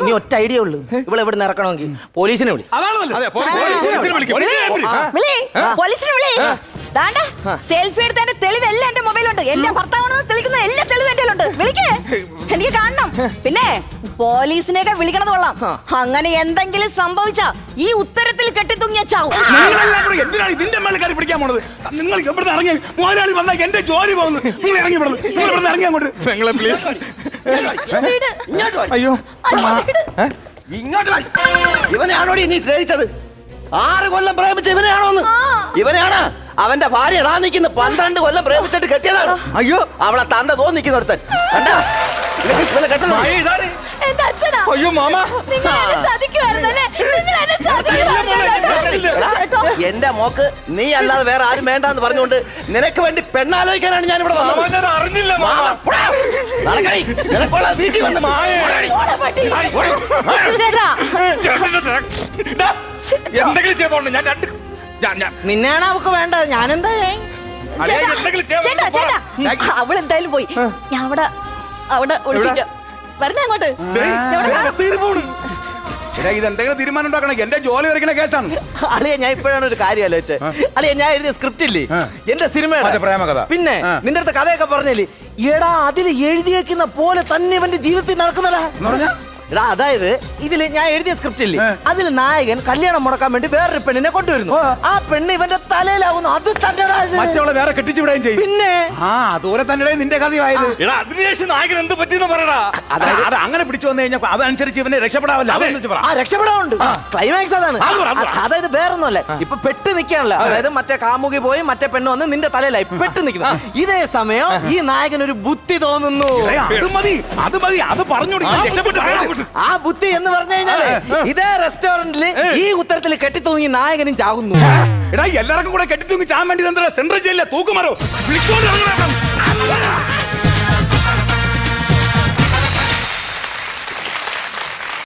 ഇനി ഒറ്റ ഐഡിയ ഉള്ളൂ, ഇവിടെ എവിടെ നിന്ന് ഇറക്കണമെങ്കിൽ പോലീസിനെ വിളി. പോലീസിനെ വിളി. സെൽഫി എടുത്തതിന്റെ തെളിവെല്ലാം എന്റെ മൊബൈലുണ്ട്. എന്റെ ഭർത്താവാണെന്ന് തെളിക്കുന്ന എല്ലാ തെളിവും എന്റെ ഉണ്ട്. വിളിക്കേ, എനിക്ക് കാണണം. പിന്നെ പോലീസിനെയൊക്കെ വിളിക്കണത് കൊള്ളാം. അങ്ങനെ എന്തെങ്കിലും സംഭവിച്ച ഈ ഉത്തരത്തിൽ കെട്ടിത്തൂങ്ങിയ ചാവും. എന്തിനാണ് ഇതിന്റെ മേലെ കയറി പിടിക്കാൻ പോണത്? നിങ്ങൾ എവിടെ ഇറങ്ങി? മുതലാളി വന്നാൽ എന്റെ ജോലി പോകുന്നു. നിങ്ങൾ ഇറങ്ങി വിടുന്നു. നിങ്ങൾ ഇവിടെ ഇറങ്ങി അങ്ങോട്ട്. നിങ്ങളെ പ്ലീസ്. അയ്യോ ഇങ്ങോട്ട് ഇവനെയാണോ നീ സ്നേഹിച്ചത്? 6 കൊല്ലം പ്രേമിച്ച ഇവനെയാണോന്ന്? ഇവനെയാണ് അവന്റെ ഭാര്യ താ നിൽക്കുന്നു. 12 കൊല്ലം പ്രേമിച്ചിട്ട് കെട്ടിയതാണ്. അയ്യോ അവളെ തന്റെ തോന്നിക്കുന്ന ഒരുത്തൻ കണ്ടാ. അയ്യോ മാമ, എന്റെ മോക്ക് നീ അല്ലാതെ വേറെ ആരും വേണ്ടെന്ന് പറഞ്ഞുകൊണ്ട് നിനക്ക് വേണ്ടി പെണ്ണാലോചിക്കാനാണ് ഞാൻ ഇവിടെ വന്നത്. അറിഞ്ഞില്ല. നിനക്കുള്ള വീട്ടിൽ വന്ന് എന്തെങ്കിലും ചെയ്തോണ്ട് ഞാൻ നിന്നെയാണ് അവക്ക് വേണ്ടത്. ഞാനെന്താ അവളെന്തായാലും പോയി. ഞാൻ അവിടെ ഒളിച്ചിരിക്കാം. വരണേ അങ്ങോട്ട്. ഇതെന്തെങ്കിലും തീരുമാനം ഉണ്ടാക്കണം. എന്റെ ജോലി വരയ്ക്കണ കേസാണ്. അളിയ, ഞാൻ ഇപ്പോഴാണ് ഒരു കാര്യം ആലോചിച്ചത്. അളിയ, ഞാൻ എഴുതിയ സ്ക്രിപ്റ്റ് ഇല്ലേ എന്റെ സിനിമയുടെ പ്രേമകഥ, പിന്നെ നിന്റെ അടുത്ത കഥയൊക്കെ പറഞ്ഞില്ലേ, എടാ അതിൽ എഴുതി വെക്കുന്ന പോലെ തന്നെ ഇവന്റെ ജീവിതത്തിൽ നടക്കുന്നതാ. എടാ അതായത് ഇതില് ഞാൻ എഴുതിയ സ്ക്രിപ്റ്റ് ഇല്ലേ, അതിൽ നായകൻ കല്യാണം മുടക്കാൻ വേണ്ടി വേറൊരു പെണ്ണിനെ കൊണ്ടുവരുന്നു. ആ പെണ്ണ് ഇവന്റെ തലയിലാവുന്നു. അത് തന്നെ മറ്റുള്ള വേറെ കെട്ടിച്ചുവിടുകയും ചെയ്യും. പിന്നെ അതുപോലെ തന്നെ നിന്റെ കഥയായത്. അതിനുശേഷം നായകൻ എന്ത് പറ്റിയെന്ന് പറയടാ. അതായത് അങ്ങനെ പിടിച്ചു വന്നു കഴിഞ്ഞാൽ അതനുസരിച്ച് ഇവനെ രക്ഷപ്പെടാവല്ലോ. രക്ഷപ്പെടാറുണ്ട്. ക്ലൈമാക്സ് അതാണ്. അതായത് വേറൊന്നുമല്ല, ഇപ്പൊ പെട്ട് നിൽക്കാണല്ലോ. അതായത് മറ്റേ കാമുകി പോയി മറ്റേ പെണ്ണ് വന്ന് നിന്റെ തലയിലായി പെട്ട് നിൽക്കുന്നു. ഇതേ സമയം ഈ നായകൻ ഒരു ബുദ്ധി തോന്നുന്നു. അത് മതി, അത് പറഞ്ഞു രക്ഷപ്പെട്ടു. ആ ബുദ്ധി എന്ന് പറഞ്ഞു കഴിഞ്ഞാല് ഇതേ റെസ്റ്റോറന്റില് ഈ ഉത്തരത്തിൽ കെട്ടിത്തൂങ്ങി നായകനും ചാകുന്നു. എടാ എല്ലാവർക്കും കൂടെ കെട്ടിത്തൂങ്ങി ചാൻ വേണ്ടി സെൻട്രൽ ജയിലിലെ തൂക്കുമാരോ വിളിച്ചോണ്ട്